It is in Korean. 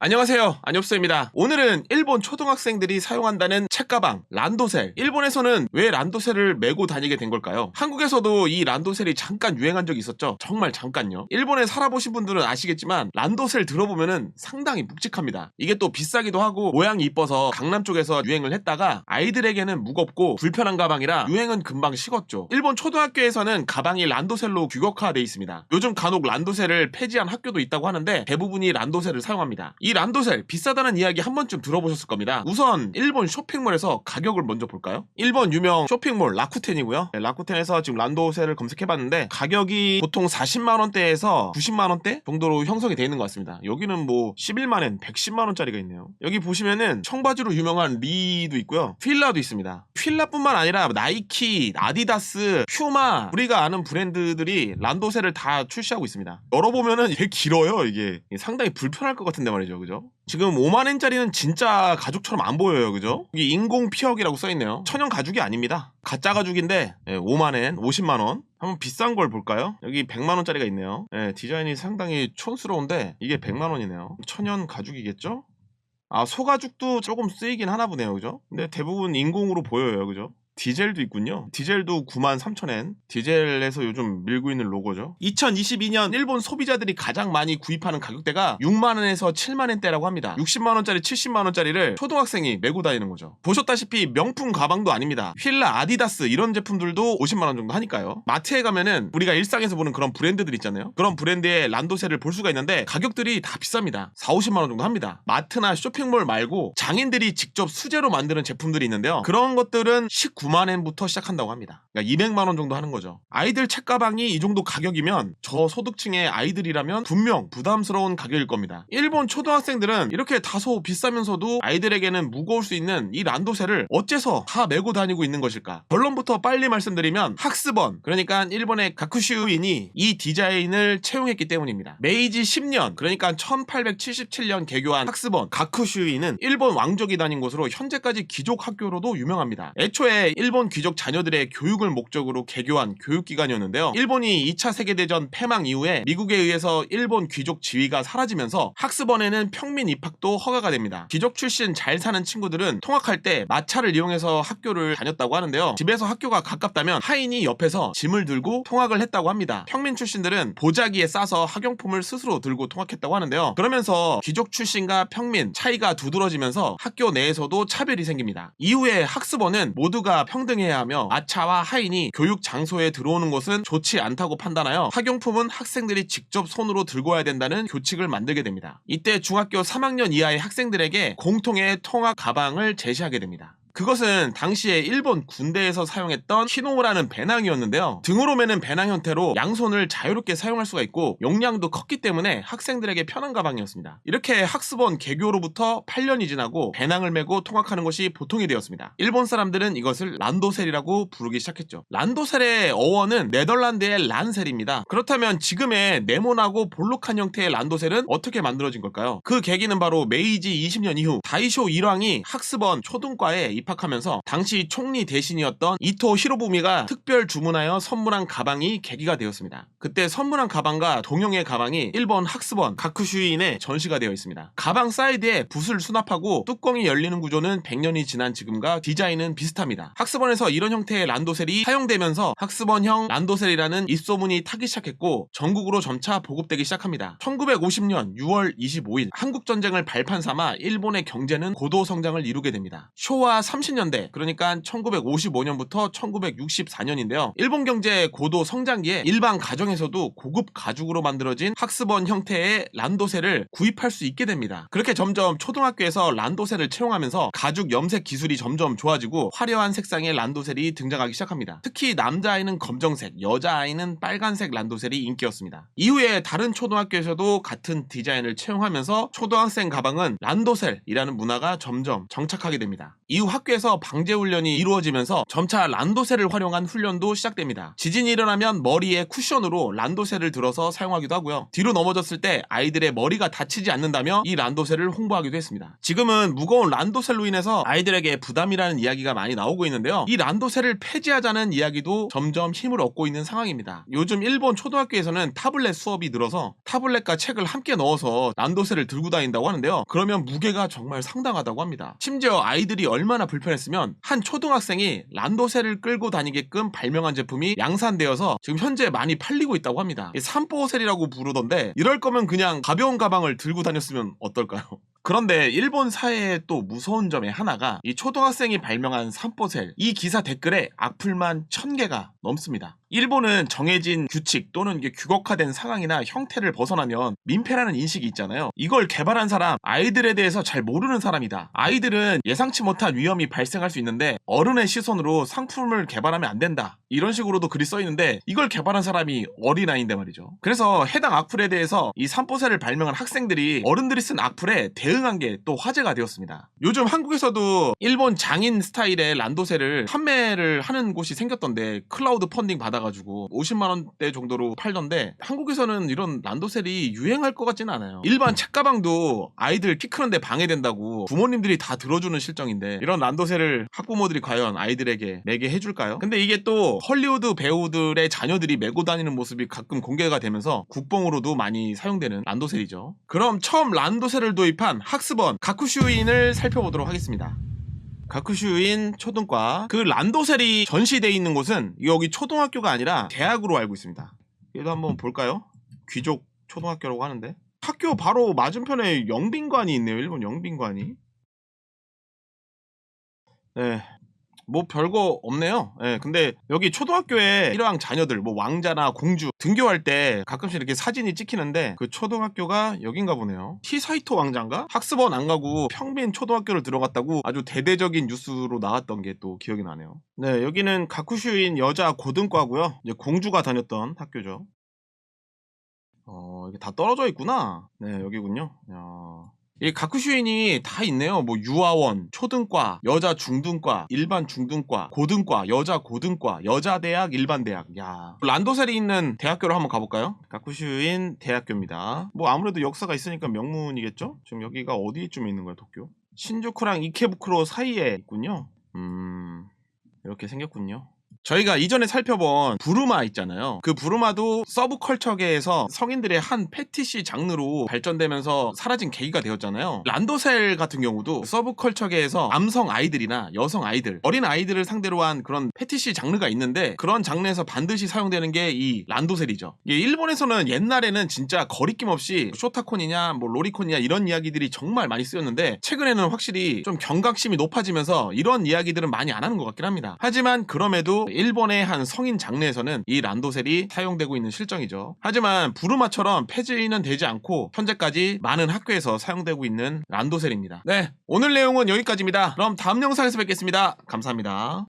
안녕하세요, 안엽수입니다. 오늘은 일본 초등학생들이 사용한다는 책가방 란도셀. 일본에서는 왜 란도셀을 메고 다니게 된 걸까요? 한국에서도 이 란도셀이 잠깐 유행한 적이 있었죠. 정말 잠깐요. 일본에 살아보신 분들은 아시겠지만 란도셀 들어보면은 상당히 묵직합니다. 이게 또 비싸기도 하고 모양이 이뻐서 강남 쪽에서 유행을 했다가 아이들에게는 무겁고 불편한 가방이라 유행은 금방 식었죠. 일본 초등학교에서는 가방이 란도셀로 규격화되어 있습니다. 요즘 간혹 란도셀을 폐지한 학교도 있다고 하는데 대부분이 란도셀을 사용합니다. 이 란도셀 비싸다는 이야기 한 번쯤 들어보셨을 겁니다. 우선 일본 쇼핑몰에서 가격을 먼저 볼까요? 일본 유명 쇼핑몰 라쿠텐이고요. 라쿠텐에서 지금 란도셀을 검색해봤는데 가격이 보통 40만원대에서 90만원대 정도로 형성이 되어 있는 것 같습니다. 여기는 뭐 11만엔 110만원짜리가 있네요. 여기 보시면은 청바지로 유명한 리도 있고요. 필라도 있습니다. 필라뿐만 아니라 나이키, 아디다스, 퓨마, 우리가 아는 브랜드들이 란도셀을 다 출시하고 있습니다. 열어보면은 되게 길어요. 이게 상당히 불편할 것 같은데 말이죠. 그죠? 지금 5만엔짜리는 진짜 가죽처럼 안 보여요. 그죠? 여기 인공 피혁이라고 써있네요. 천연 가죽이 아닙니다. 가짜 가죽인데 5만엔, 50만원. 한번 비싼 걸 볼까요? 여기 100만원짜리가 있네요. 디자인이 상당히 촌스러운데 이게 100만원이네요. 천연 가죽이겠죠? 아, 소가죽도 조금 쓰이긴 하나 보네요. 그죠? 근데 대부분 인공으로 보여요. 그죠? 디젤도 있군요. 디젤도 93,000엔. 디젤에서 요즘 밀고 있는 로고죠. 2022년 일본 소비자들이 가장 많이 구입하는 가격대가 6만원에서 7만원대라고 합니다. 60만원짜리 70만원짜리를 초등학생이 메고 다니는 거죠. 보셨다시피 명품 가방도 아닙니다. 휠라, 아디다스 이런 제품들도 50만원 정도 하니까요. 마트에 가면은 우리가 일상에서 보는 그런 브랜드들 있잖아요. 그런 브랜드의 란도셀을 볼 수가 있는데 가격들이 다 비쌉니다. 40~50만원 정도 합니다. 마트나 쇼핑몰 말고 장인들이 직접 수제로 만드는 제품들이 있는데요. 그런 것들은 19만엔부터 시작한다고 합니다. 그러니까 200만원 정도 하는 거죠. 아이들 책가방이 이 정도 가격이면 저소득층의 아이들이라면 분명 부담스러운 가격일 겁니다. 일본 초등학생들은 이렇게 다소 비싸면서도 아이들에게는 무거울 수 있는 이 란도셀을 어째서 다 메고 다니고 있는 것일까? 결론부터 빨리 말씀드리면 학습원, 그러니까 일본의 가쿠슈인이 이 디자인을 채용했기 때문입니다. 메이지 10년, 그러니까 1877년 개교한 학습원 가쿠슈인은 일본 왕족이 다닌 곳으로 현재까지 귀족 학교로도 유명합니다. 애초에 일본 귀족 자녀들의 교육을 목적으로 개교한 교육기관이었는데요. 일본이 2차 세계대전 패망 이후에 미국에 의해서 일본 귀족 지위가 사라지면서 학습원에는 평민 입학도 허가가 됩니다. 귀족 출신 잘 사는 친구들은 통학할 때 마차를 이용해서 학교를 다녔다고 하는데요. 집에서 학교가 가깝다면 하인이 옆에서 짐을 들고 통학을 했다고 합니다. 평민 출신들은 보자기에 싸서 학용품을 스스로 들고 통학했다고 하는데요. 그러면서 귀족 출신과 평민 차이가 두드러지면서 학교 내에서도 차별이 생깁니다. 이후에 학습원은 모두가 평등해야 하며 마차와 하인이 교육 장소에 들어오는 것은 좋지 않다고 판단하여 학용품은 학생들이 직접 손으로 들고 와야 된다는 교칙을 만들게 됩니다. 이때 중학교 3학년 이하의 학생들에게 공통의 통학 가방을 제시하게 됩니다. 그것은 당시에 일본 군대에서 사용했던 키노우라는 배낭이었는데요. 등으로 매는 배낭 형태로 양손을 자유롭게 사용할 수가 있고 용량도 컸기 때문에 학생들에게 편한 가방이었습니다. 이렇게 학습원 개교로부터 8년이 지나고 배낭을 메고 통학하는 것이 보통이 되었습니다. 일본 사람들은 이것을 란도셀이라고 부르기 시작했죠. 란도셀의 어원은 네덜란드의 란셀입니다. 그렇다면 지금의 네모나고 볼록한 형태의 란도셀은 어떻게 만들어진 걸까요? 그 계기는 바로 메이지 20년 이후 다이쇼 일왕이 학습원 초등과에 입학하면서 당시 총리 대신이었던 이토 히로부미가 특별 주문하여 선물한 가방이 계기가 되었습니다. 그때 선물한 가방과 동형의 가방이 일본 학습원 가쿠슈인에 전시가 되어 있습니다. 가방 사이드에 붓을 수납하고 뚜껑이 열리는 구조는 100년이 지난 지금과 디자인은 비슷합니다. 학습원에서 이런 형태의 란도셀이 사용되면서 학습원형 란도셀이라는 입소문이 타기 시작했고 전국으로 점차 보급되기 시작합니다. 1950년 6월 25일 한국전쟁을 발판 삼아 일본의 경제는 고도 성장을 이루게 됩니다. 쇼와 30년대, 그러니까 1955년부터 1964년인데요. 일본 경제 고도 성장기에 일반 가정에서도 고급 가죽으로 만들어진 학습원 형태의 란도셀을 구입할 수 있게 됩니다. 그렇게 점점 초등학교에서 란도셀을 채용하면서 가죽 염색 기술이 점점 좋아지고 화려한 색상의 란도셀이 등장하기 시작합니다. 특히 남자아이는 검정색, 여자아이는 빨간색 란도셀이 인기였습니다. 이후에 다른 초등학교에서도 같은 디자인을 채용하면서 초등학생 가방은 란도셀이라는 문화가 점점 정착하게 됩니다. 이후 학교에서 방제 훈련이 이루어지면서 점차 란도셀을 활용한 훈련도 시작됩니다. 지진이 일어나면 머리에 쿠션으로 란도셀을 들어서 사용하기도 하고요. 뒤로 넘어졌을 때 아이들의 머리가 다치지 않는다며 이 란도셀을 홍보하기도 했습니다. 지금은 무거운 란도셀로 인해서 아이들에게 부담이라는 이야기가 많이 나오고 있는데요. 이 란도셀을 폐지하자는 이야기도 점점 힘을 얻고 있는 상황입니다. 요즘 일본 초등학교에서는 타블렛 수업이 늘어서 타블렛과 책을 함께 넣어서 란도셀을 들고 다닌다고 하는데요. 그러면 무게가 정말 상당하다고 합니다. 심지어 아이들이 얼마나 불편했으면 한 초등학생이 란도셀을 끌고 다니게끔 발명한 제품이 양산되어서 지금 현재 많이 팔리고 있다고 합니다. 산보셀이라고 부르던데 이럴 거면 그냥 가벼운 가방을 들고 다녔으면 어떨까요? 그런데 일본 사회의 또 무서운 점의 하나가 이 초등학생이 발명한 산보셀, 이 기사 댓글에 악플만 1000개가 넘습니다. 일본은 정해진 규칙 또는 이게 규격화된 상황이나 형태를 벗어나면 민폐라는 인식이 있잖아요. 이걸 개발한 사람, 아이들에 대해서 잘 모르는 사람이다. 아이들은 예상치 못한 위험이 발생할 수 있는데 어른의 시선으로 상품을 개발하면 안 된다. 이런 식으로도 글이 써 있는데 이걸 개발한 사람이 어린아이인데 말이죠. 그래서 해당 악플에 대해서 이 산보셀을 발명한 학생들이 어른들이 쓴 악플에 대응한 게 또 화제가 되었습니다. 요즘 한국에서도 일본 장인 스타일의 란도셀을 판매를 하는 곳이 생겼던데 클라우드 펀딩 받아가지고 50만원대 정도로 팔던데 한국에서는 이런 란도셀이 유행할 것 같지는 않아요. 일반 책가방도 아이들 키 크는데 방해된다고 부모님들이 다 들어주는 실정인데 이런 란도셀을 학부모들이 과연 아이들에게 매게 해줄까요? 근데 이게 또 헐리우드 배우들의 자녀들이 메고 다니는 모습이 가끔 공개가 되면서 국뽕으로도 많이 사용되는 란도셀이죠. 그럼 처음 란도셀을 도입한 학습원 가쿠슈인을 살펴보도록 하겠습니다. 가쿠슈인 초등과 그 란도셀이 전시되어 있는 곳은 여기 초등학교가 아니라 대학으로 알고 있습니다. 얘도 한번 볼까요? 귀족 초등학교라고 하는데 학교 바로 맞은편에 영빈관이 있네요. 일본 영빈관이. 네. 뭐 별거 없네요. 예, 근데 여기 초등학교에 일왕 자녀들 뭐 왕자나 공주 등교할 때 가끔씩 이렇게 사진이 찍히는데 그 초등학교가 여긴가 보네요. 히사이토 왕자인가? 학습원 안 가고 평민 초등학교를 들어갔다고 아주 대대적인 뉴스로 나왔던 게 또 기억이 나네요. 네, 여기는 가쿠슈인 여자 고등과고요. 이제 공주가 다녔던 학교죠. 이게 다 떨어져 있구나. 네, 여기군요. 이 가쿠슈인이 다 있네요. 뭐 유아원, 초등과, 여자 중등과, 일반 중등과, 고등과, 여자 고등과, 여자 대학, 일반 대학. 야, 란도셀이 있는 대학교로 한번 가볼까요? 가쿠슈인 대학교입니다. 뭐 아무래도 역사가 있으니까 명문이겠죠? 지금 여기가 어디쯤에 있는 거야, 도쿄? 신주쿠랑 이케부쿠로 사이에 있군요. 이렇게 생겼군요. 저희가 이전에 살펴본 부르마 있잖아요. 그 부르마도 서브컬처계에서 성인들의 한 패티시 장르로 발전되면서 사라진 계기가 되었잖아요. 란도셀 같은 경우도 서브컬처계에서 남성 아이들이나 여성 아이들, 어린 아이들을 상대로 한 그런 패티시 장르가 있는데 그런 장르에서 반드시 사용되는 게 이 란도셀이죠. 일본에서는 옛날에는 진짜 거리낌 없이 쇼타콘이냐 뭐 로리콘이냐 이런 이야기들이 정말 많이 쓰였는데 최근에는 확실히 좀 경각심이 높아지면서 이런 이야기들은 많이 안 하는 것 같긴 합니다. 하지만 그럼에도 일본의 한 성인 장르에서는 이 란도셀이 사용되고 있는 실정이죠. 하지만 부르마처럼 폐지는 되지 않고 현재까지 많은 학교에서 사용되고 있는 란도셀입니다. 네, 오늘 내용은 여기까지입니다. 그럼 다음 영상에서 뵙겠습니다. 감사합니다.